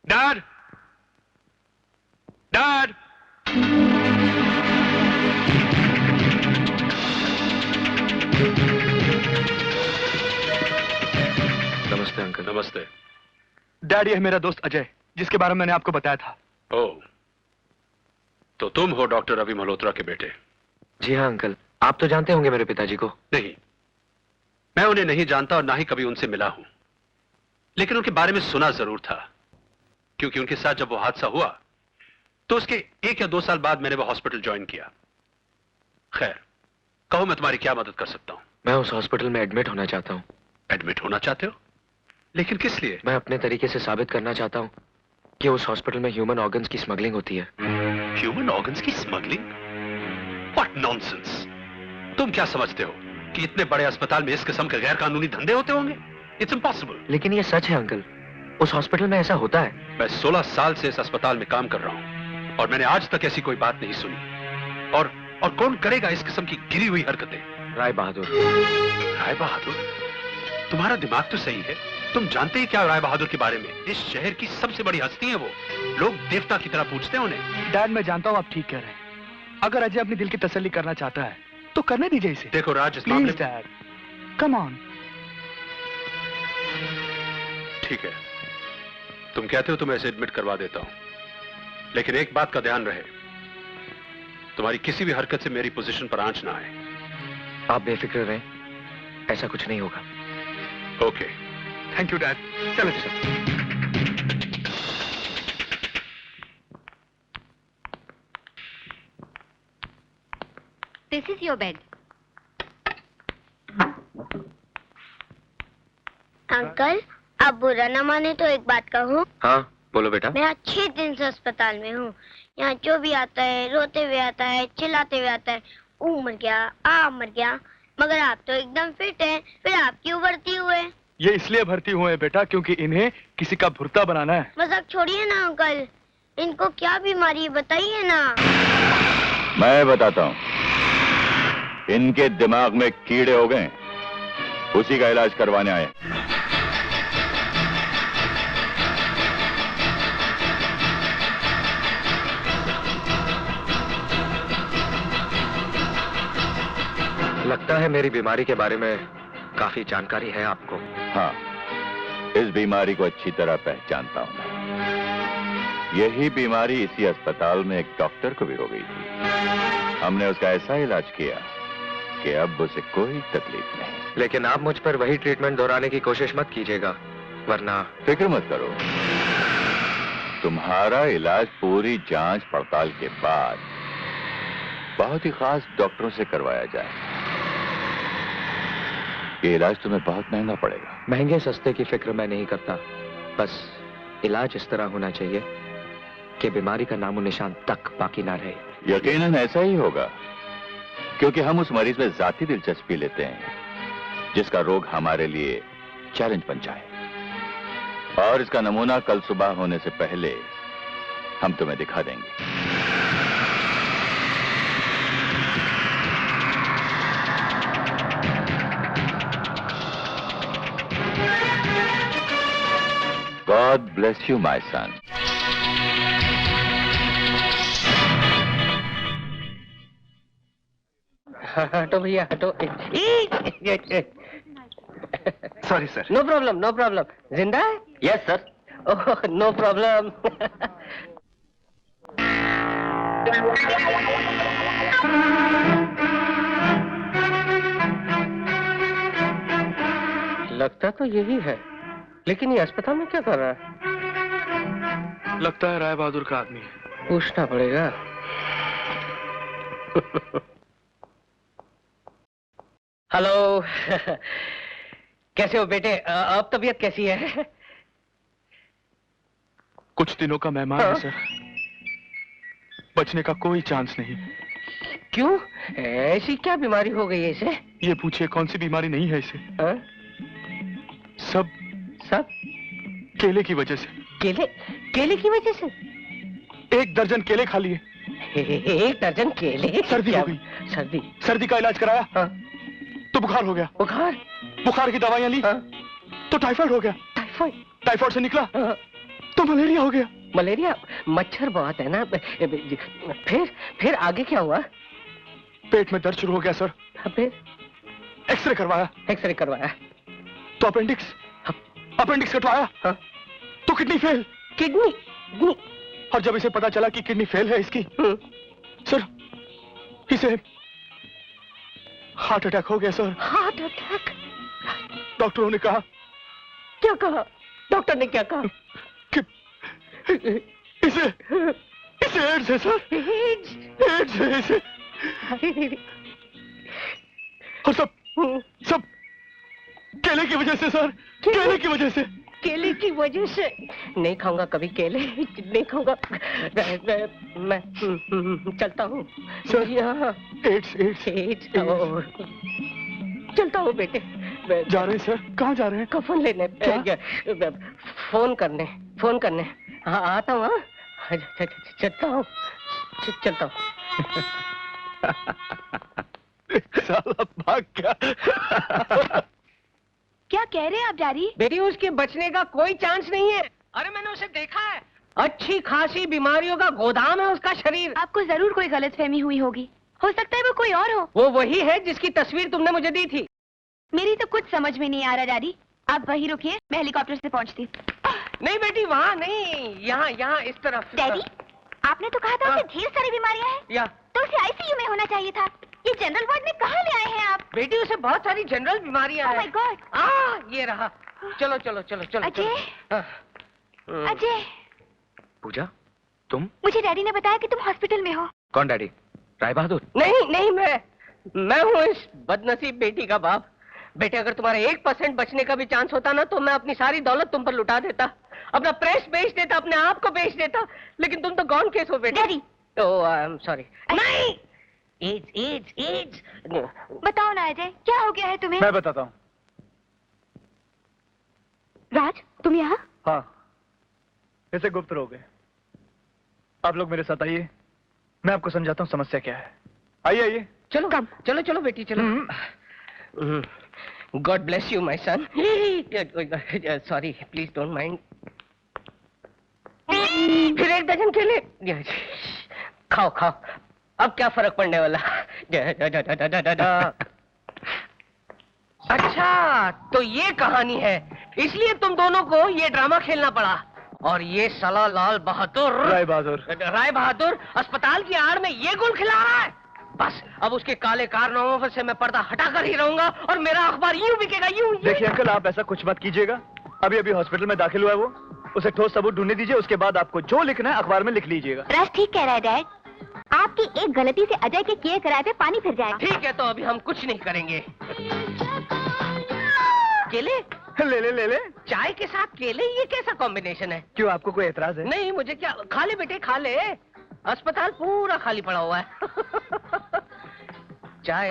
Dad, dad. नमस्ते uncle. नमस्ते। Dad, ये है मेरा दोस्त अजय, जिसके बारे में मैंने आपको बताया था। ओह, तो तुम हो डॉक्टर रवि मल्होत्रा के बेटे? जी हाँ अंकल, आप तो जानते होंगे मेरे पिताजी को। नहीं, मैं उन्हें नहीं जानता और ना ही कभी उनसे मिला हूं, लेकिन उनके बारे में सुना जरूर था, क्योंकि उनके साथ जब वो हादसा हुआ तो उसके 1 या 2 साल बाद मैंने वो हॉस्पिटल ज्वाइन किया। खैर, कहो मैं तुम्हारी क्या मदद कर सकता हूं? मैं उस हॉस्पिटल में एडमिट होना चाहता हूँ। एडमिट होना चाहते हो? लेकिन किस लिए? मैं अपने तरीके से साबित करना चाहता हूँ कि उस हॉस्पिटल में ह्यूमन ऑर्गन्स की स्मगलिंग होती है। ह्यूमन ऑर्गन्स की स्मगलिंग? What nonsense! तुम क्या समझते हो कि इतने बड़े अस्पताल में इस किस्म के गैर कानूनी धंधे होते होंगे? It's impossible. लेकिन ये सच है अंकल, उस हॉस्पिटल में ऐसा होता है। मैं 16 साल से इस अस्पताल में काम कर रहा हूं और मैंने आज तक ऐसी कोई बात नहीं सुनी। और कौन करेगा इस किस्म की गिरी हुई हरकतें? राय बहादुर। राय बहादुर? तुम्हारा दिमाग तो सही है। तुम जानते ही क्या राय बहादुर के बारे में? इस शहर की सबसे बड़ी हस्ती है वो। लोग देवता की तरह पूछते हैं उन्हें। डैड, मैं जानता हूँ आप ठीक कह रहे हैं। अगर अजय अपने दिल की तसल्ली करना चाहता है तो करने दीजिए इसे। देखो राज, इस मामले प्लीज डैड, कम ऑन। ठीक है, तुम कहते हो तो मैं इसे एडमिट करवा देता हूं, लेकिन एक बात का ध्यान रहे, तुम्हारी किसी भी हरकत से मेरी पोजीशन पर आंच ना आए। आप बेफिक्र रहें, ऐसा कुछ नहीं होगा। ओके। Thank you dad. चलो चलो। This is your bed. Uncle, आप बुरा न माने तो एक बात कहूँ। हाँ बोलो बेटा। मैं आज 6 दिन से अस्पताल में हूँ। यहाँ जो भी आता है रोते हुए आता है, चिल्लाते हुए आता है, वो मर गया, आ मर गया। मगर आप तो एकदम फिट हैं, फिर आप क्यों भर्ती हुए? ये इसलिए भर्ती हुए हैं बेटा क्योंकि इन्हें किसी का भुर्ता बनाना है। मजाक छोड़िए ना अंकल, इनको क्या बीमारी है बताइए ना। मैं बताता हूँ, इनके दिमाग में कीड़े हो गए, उसी का इलाज करवाने आए। लगता है मेरी बीमारी के बारे में काफी जानकारी है आपको। हाँ, इस बीमारी को अच्छी तरह पहचानता हूं मैं। यही बीमारी इसी अस्पताल में एक डॉक्टर को भी हो गई थी। हमने उसका ऐसा इलाज किया कि अब उसे कोई तकलीफ नहीं। लेकिन आप मुझ पर वही ट्रीटमेंट दोहराने की कोशिश मत कीजिएगा, वरना। फिक्र मत करो, तुम्हारा इलाज पूरी जांच पड़ताल के बाद बहुत ही खास डॉक्टरों से करवाया जाए। ये इलाज तुम्हें बहुत महंगा पड़ेगा। महंगे सस्ते की फिक्र मैं नहीं करता, बस इलाज इस तरह होना चाहिए कि बीमारी का नामो निशान तक बाकी ना रहे। यकीनन ऐसा ही होगा, क्योंकि हम उस मरीज में जाती दिलचस्पी लेते हैं जिसका रोग हमारे लिए चैलेंज बन जाए। और इसका नमूना कल सुबह होने से पहले हम तुम्हें दिखा देंगे। God bless you, my son. हटो भैया हटो। Sorry sir. No problem no problem. जिंदा है? Yes sir. Oh no problem. लगता तो यही है, लेकिन ये अस्पताल में क्या कर रहा है? लगता है राय बहादुर का आदमी है। पूछना पड़ेगा। हेलो। कैसे हो बेटे? अब तबीयत कैसी है? कुछ दिनों का मेहमान है सर, बचने का कोई चांस नहीं। क्यों? ऐसी क्या बीमारी हो गई है इसे? ये पूछिए कौन सी बीमारी नहीं है इसे। सब सब केले की वजह से। केले? केले की वजह से? 1 दर्जन केले खा लिए। 1 दर्जन केले? सर्दी हो गई। सर्दी? सर्दी का इलाज कराया। हाँ। तो बुखार हो गया। बुखार? बुखार की दवाइयां ली। हाँ। तो टाइफाइड हो गया। टाइफाइड? टाइफाइड से निकला। हाँ। तो तो मलेरिया हो गया। मलेरिया? मच्छर बहुत है ना। फिर आगे क्या हुआ? पेट में दर्द शुरू हो गया सर। फिर एक्सरे करवाया। एक्सरे करवाया तो अपेंडिक्स कटवाया। हाँ। तो किडनी फेल। किडनी? और जब इसे पता चला कि किडनी फेल है इसकी, सर इसे हार्ट अटैक हो गया सर। Heart attack? डॉक्टरों ने कहा। क्या कहा? डॉक्टर ने क्या कहा? कि इसे एड्स है सर। एड्स है इसे। और सब केले की वजह से सर। केले की वजह से। केले की वजह से? नहीं खाऊंगा कभी केले, नहीं खाऊंगा मैं। चलता हूँ सर। यहाँ एड्स। चलता हूँ बेटे। जा रहे हैं सर? कहाँ जा रहे हैं? कफन लेने। फोन करने। हाँ आता हूँ। हाँ चलता हूँ। साला भाग गया। क्या कह रहे हैं आप डैडी? बेटी उसके बचने का कोई चांस नहीं है। अरे मैंने उसे देखा है, अच्छी खासी बीमारियों का गोदाम है उसका शरीर। आपको जरूर कोई गलतफहमी हुई होगी। हो सकता है वो कोई और हो। वो वही है जिसकी तस्वीर तुमने मुझे दी थी। मेरी तो कुछ समझ में नहीं आ रहा डैडी। आप वहीं रुकिए, मैं हेलीकॉप्टर से पहुंचती। नहीं बेटी वहाँ नहीं, यहाँ इस तरफ। डैडी, आपने तो कहा था हाँ। उसे ढेर सारी बीमारियां हैं। या तो उसे आईसीयू में होना चाहिए था। ये जनरल वार्ड में कहाँ ले आए हैं आप? बेटी उसे बहुत सारी जनरल बीमारियां ओह हैं। My God. ये रहा। चलो। अजय। अजय, पूजा, तुम? मुझे डैडी ने बताया कि तुम हॉस्पिटल में हो। कौन डैडी? राय बहादुर? नहीं मैं हूँ इस बदनसीब बेटी का बाप। बेटे अगर तुम्हारा 1% बचने का भी चांस होता ना तो मैं अपनी सारी दौलत तुम पर लुटा देता, अपना प्रेस बेच देता, अपने आप को बेच देता। लेकिन तुम तो गॉन केस हो बेटे। Daddy. Oh I am sorry. नहीं, एड्स। बताओ ना अजय, क्या हो गया है तुम्हें? मैं बताता हूँ। राज, तुम यहाँ? हाँ, ऐसे गुप्त रोग है। आप लोग मेरे साथ आइए, मैं आपको समझाता हूँ समस्या क्या है। आइए। चलो बेटी चलो। God bless you my son. Sorry, please don't mind. फिर 1 डजन केले खाओ। अब क्या फर्क पड़ने वाला। अच्छा तो ये कहानी है, इसलिए तुम दोनों को ये ड्रामा खेलना पड़ा। और ये साला लाल बहादुर राय बहादुर अस्पताल की आड़ में ये गुल खिला रहा है। बस अब उसके काले कारनामों से मैं पर्दा हटाकर ही रहूंगा और मेरा अखबार यूं बिकेगा, यूं। देखिए अंकल, आप ऐसा कुछ मत कीजिएगा। अभी हॉस्पिटल में दाखिल हुआ है वो, उसे ठोस सबूत ढूंढने दीजिए। उसके बाद आपको जो लिखना है अखबार में लिख लीजिएगा। राज ठीक कह रहा है डैड। आपकी एक गलती से अजय के किए कराए पे पानी फिर जाएगा। ठीक है तो अभी हम कुछ नहीं करेंगे। केले ले चाय के साथ केले, ये कैसा कॉम्बिनेशन है? क्यों, आपको कोई एतराज है? नहीं मुझे क्या, खा ले बेटे खा ले, अस्पताल पूरा खाली पड़ा हुआ है। चाय।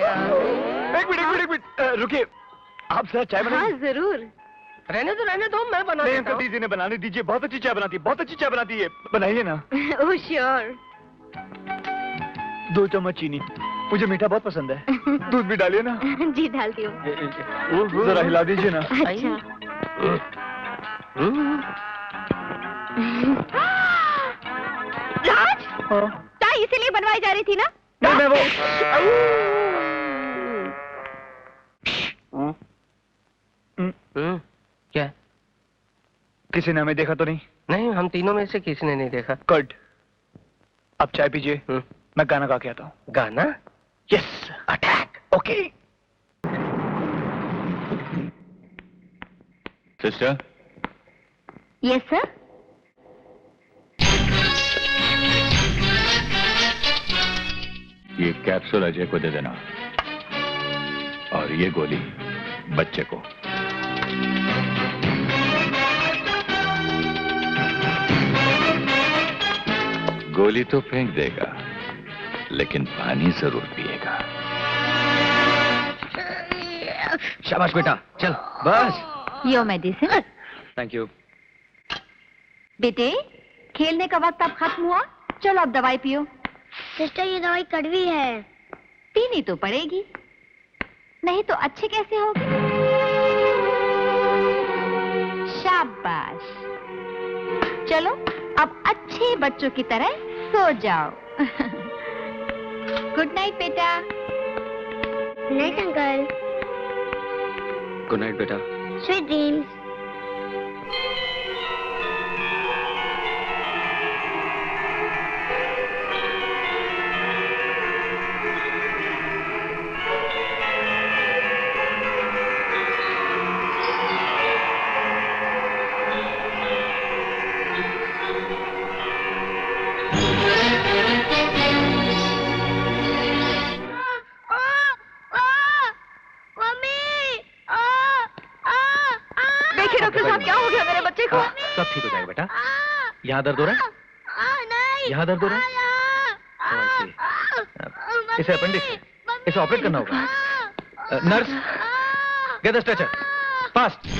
एक मिनट रुकिए, आप जरा चाय बनाइए। हाँ जरूर। रहने दो मैं बना नहीं देता अंकल, हूँ। दीदी ने बनाने दीजिए, बहुत अच्छी चाय बनाती है। बनाइए ना। Oh sure. 2 चम्मच चीनी, मुझे मीठा बहुत पसंद है। दूध भी डालिए ना। जी डालती हूँ। जरा हिला दीजिए ना। अच्छा। राज, हाँ। चाय इसीलिए बनवाई जा रही थी ना? नहीं मैं वो क्या? किसी ने हमें देखा तो नहीं? नहीं, हम तीनों में से किसी ने नहीं देखा। कट, आप चाय पीजिए, मैं गाना गा के आता हूँ। गाना? Yes, attack. Okay. Sister, yes sir. ये कैप्सूल अजय को दे देना और ये गोली बच्चे को। गोली तो फेंक देगा लेकिन पानी जरूर पिएगा। शाबाश बेटा, चल बस। Your medicine. Thank you. बेटे, खेलने का वक्त अब खत्म हुआ, चलो अब दवाई पियो। सिस्टर ये दवाई कड़वी है। पीनी तो पड़ेगी, नहीं तो अच्छे कैसे होगे। शाबाश, चलो अब अच्छे बच्चों की तरह सो जाओ। गुड नाइट बेटा। Night uncle. गुड नाइट बेटा। Sweet dreams. देखिए डॉक्टर साहब क्या हो गया मेरे बच्चे को? सब ठीक हो जाएगा बेटा। यहाँ दर्द हो रहा है? नहीं। यहाँ दर्द हो रहा है? इसे अपेंडिक्स है, इसे ऑपरेट करना होगा। Nurse, get the stretcher fast.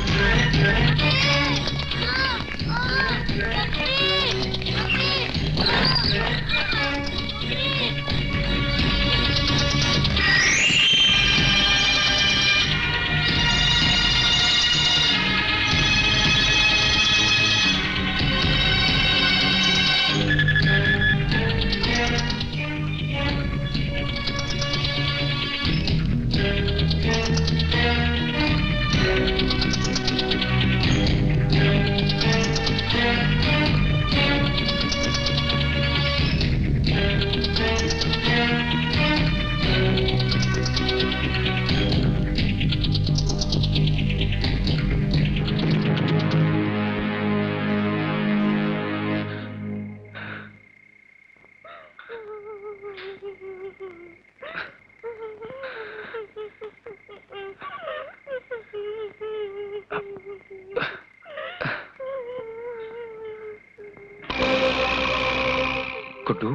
Guddu,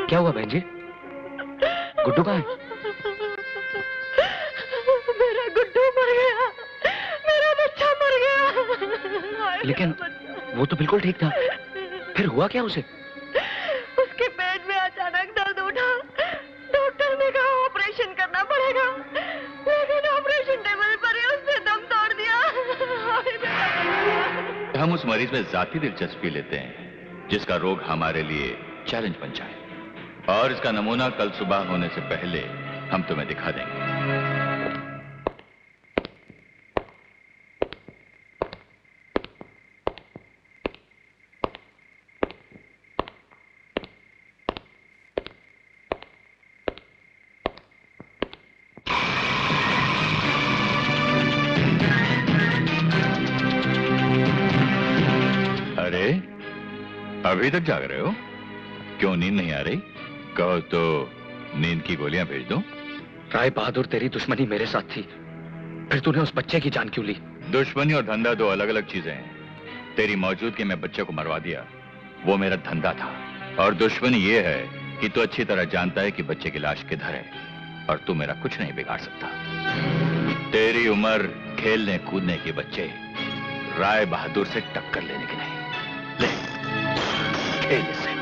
क्या हुआ बहन जी? गुड्डू कहाँ है? मेरा गुड्डू मर गया, मेरा बच्चा मर गया। लेकिन वो तो बिल्कुल ठीक था, फिर हुआ क्या उसे? उसके पेट में अचानक दर्द उठा, डॉक्टर ने कहा ऑपरेशन करना पड़ेगा, लेकिन ऑपरेशन टेबल पर ही उसने दम तोड़ दिया। हम उस मरीज में जाती दिलचस्पी लेते हैं जिसका रोग हमारे लिए चैलेंज बन जाए, और इसका नमूना कल सुबह होने से पहले हम तुम्हें दिखा देंगे। अरे अभी तक जाग रहे हो? क्यों नींद नहीं आ रही? कहो तो नींद की गोलियां भेज दूं? राय बहादुर, तेरी दुश्मनी मेरे साथ थी, फिर तूने उस बच्चे की जान क्यों ली? दुश्मनी और धंधा दो अलग अलग चीजें हैं। तेरी मौजूदगी में बच्चे को मरवा दिया, वो मेरा धंधा था। और दुश्मनी ये है कि तू अच्छी तरह जानता है कि बच्चे की लाश किधर है, और तू मेरा कुछ नहीं बिगाड़ सकता। तेरी उम्र खेलने कूदने की बच्चे, राय बहादुर से टक्कर लेने की नहीं। ले, खेल इससे।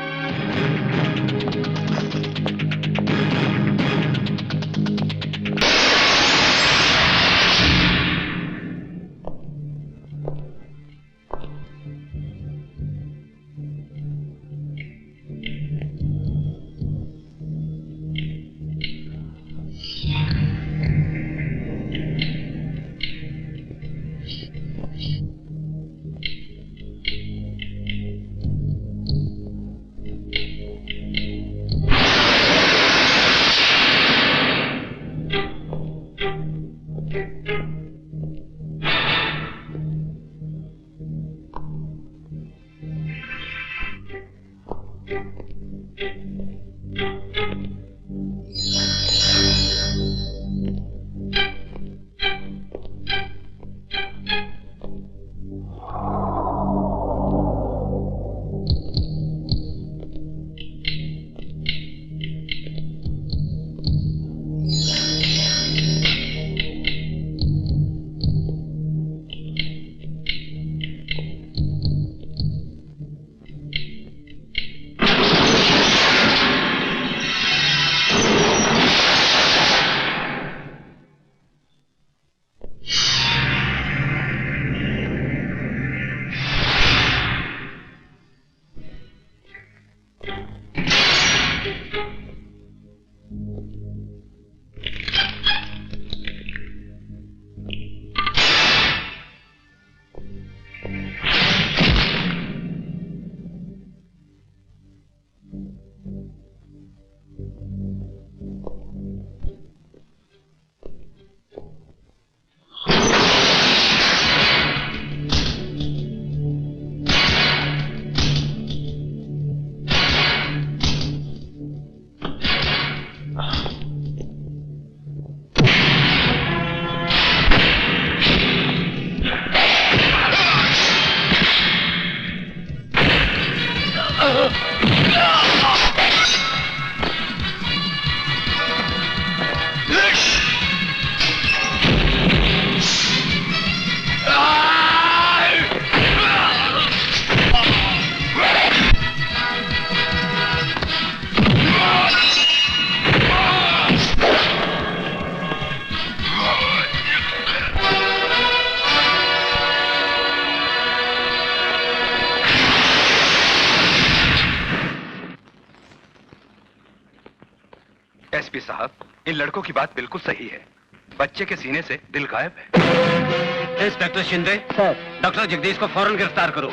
लड़कों की बात बिल्कुल सही है। बच्चे के सीने से दिल गायब है। Inspector Shinde, sir. Doctor Jagdish को फौरन गिरफ्तार करो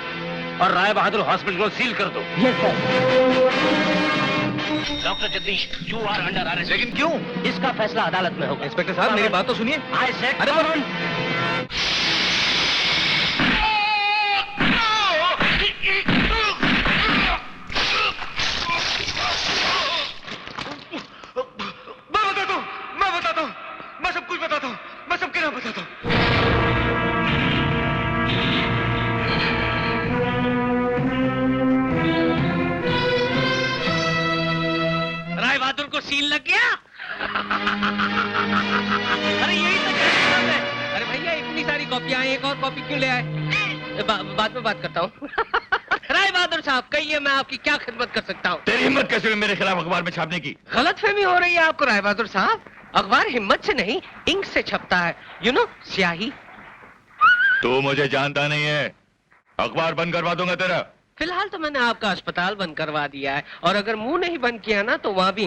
और राय बहादुर हॉस्पिटल को सील कर दो। Yes sir. Doctor Jagdish, you are under arrest. लेकिन क्यों? इसका फैसला अदालत में होगा। इंस्पेक्टर साहब, मेरी बात तो सुनिए। आई सेड अरे कम ऑन। मैं बताता हूँ, मैं सब कुछ बताता हूँ, मैं सबके नाम बताता हूँ। राय बहादुर को सील लग गया। अरे यही तो कहने बात है। अरे भैया, इतनी सारी कॉपियां, एक और कॉपी क्यों ले आए? बाद में बात करता हूँ। राय बहादुर साहब, कहिए मैं आपकी क्या खिदमत कर सकता हूँ? तेरी हिम्मत कैसे हुई मेरे खिलाफ अखबार में छापने की? गलतफहमी हो रही है आपको राय बहादुर साहब। अखबार हिम्मत से नहीं, इंक से छपता है। यू नो, स्याही। तू मुझे जानता नहीं है। अखबार बंद करवा दूंगा तेरा। फिलहाल तो मैंने आपका अस्पताल बंद करवा दिया है, और अगर मुंह नहीं बंद किया ना तो वहाँ भी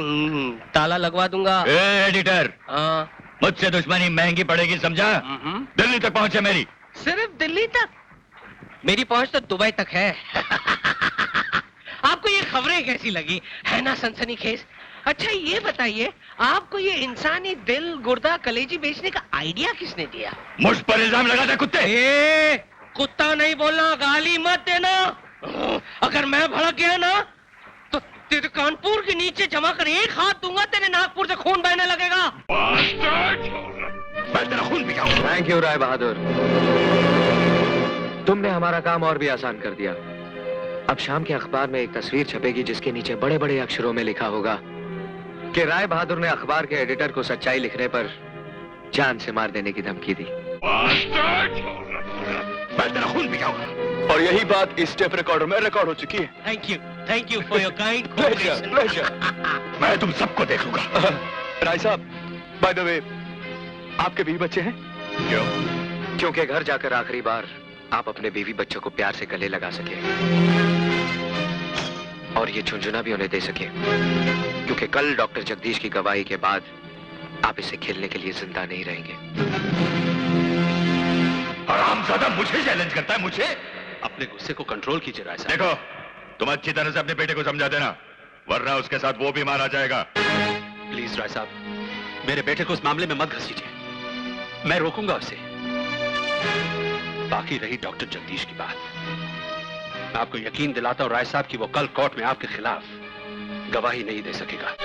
ताला लगवा दूंगा। ए एडिटर, हाँ। मुझसे दुश्मनी महंगी पड़ेगी, समझा? दिल्ली तक पहुंचे मेरी। सिर्फ दिल्ली तक? मेरी पहुंच तो दुबई तक है। आपको ये खबरें कैसी लगी? है ना सनसनीखेज? अच्छा ये बताइए, आपको ये इंसानी दिल, गुर्दा, कलेजी बेचने का आइडिया किसने दिया? मुझ पर इल्जाम लगा दे कुत्ते। ए, कुत्ता नहीं बोलना, गाली मत देना। अगर मैं भड़क गया ना तो तेरे कानपुर के नीचे जमा कर एक हाथ दूंगा, तेरे नागपुर से खून बहने लगेगा। मैं तेरा खून पियाऊंगा। थैंक यू राय बहादुर, तुमने हमारा काम और भी आसान कर दिया। अब शाम के अखबार में एक तस्वीर छपेगी जिसके नीचे बड़े बड़े अक्षरों में लिखा होगा कि राय बहादुर ने अखबार के एडिटर को सच्चाई लिखने पर जान से मार देने की धमकी दी। मैं तेरा खून पियाऊंगा। और यही बात इस टेप रिकॉर्डर में रिकॉर्ड हो चुकी है। Thank you for your kind cooperation. मैं तुम सबको देख लूंगा। राय साहब, बाय द वे, आपके बीवी बच्चे हैं? क्यों? क्योंकि घर जाकर आखिरी बार आप अपने बीवी बच्चों को प्यार से गले लगा सके और ये झुंझुना भी उन्हें दे सके, क्योंकि कल डॉक्टर जगदीश की गवाही के बाद आप इसे खेलने के लिए जिंदा नहीं रहेंगे। हरामजादा मुझे चैलेंज करता है, मुझे? अपने गुस्से को कंट्रोल कीजिए राय साहब। देखो, तुम अच्छी तरह से अपने बेटे को समझा देना, वरना उसके साथ वो भी मारा जाएगा। प्लीज राय साहब, मेरे बेटे को इस मामले में मत घसीटिए, मैं रोकूंगा उसे। बाकी रही डॉक्टर जगदीश की बात, मैं आपको यकीन दिलाता हूं राय साहब कि वो कल कोर्ट में आपके खिलाफ गवाही नहीं दे सकेगा।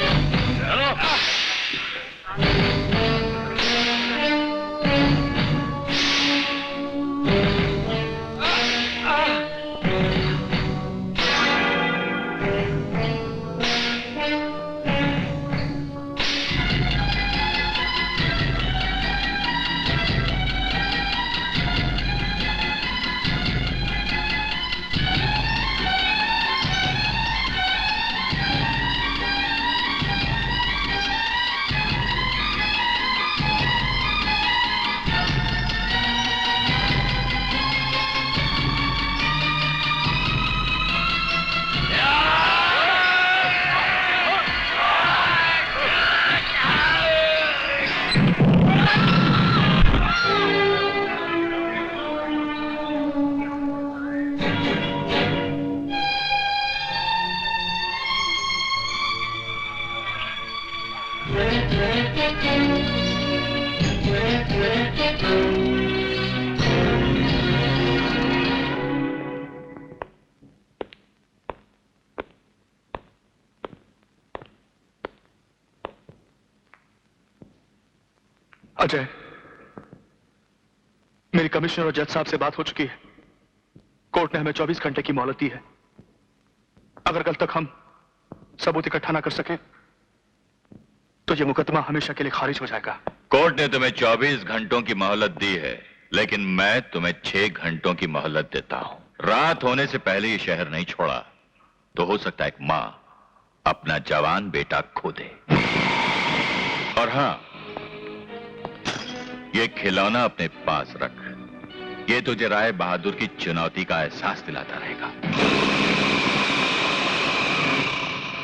अजय, मेरी कमिश्नर और जज साहब से बात हो चुकी है। कोर्ट ने हमें 24 घंटे की मोहलत दी है। अगर कल तक हम सबूत इकट्ठा ना कर सके तो ये मुकदमा हमेशा के लिए खारिज हो जाएगा। कोर्ट ने तुम्हें 24 घंटों की मोहलत दी है, लेकिन मैं तुम्हें 6 घंटों की मोहलत देता हूं। रात होने से पहले ये शहर नहीं छोड़ा तो हो सकता है एक मां अपना जवान बेटा खो दे। और हां, ये खिलौना अपने पास रख, ये तुझे राय बहादुर की चुनौती का एहसास दिलाता रहेगा।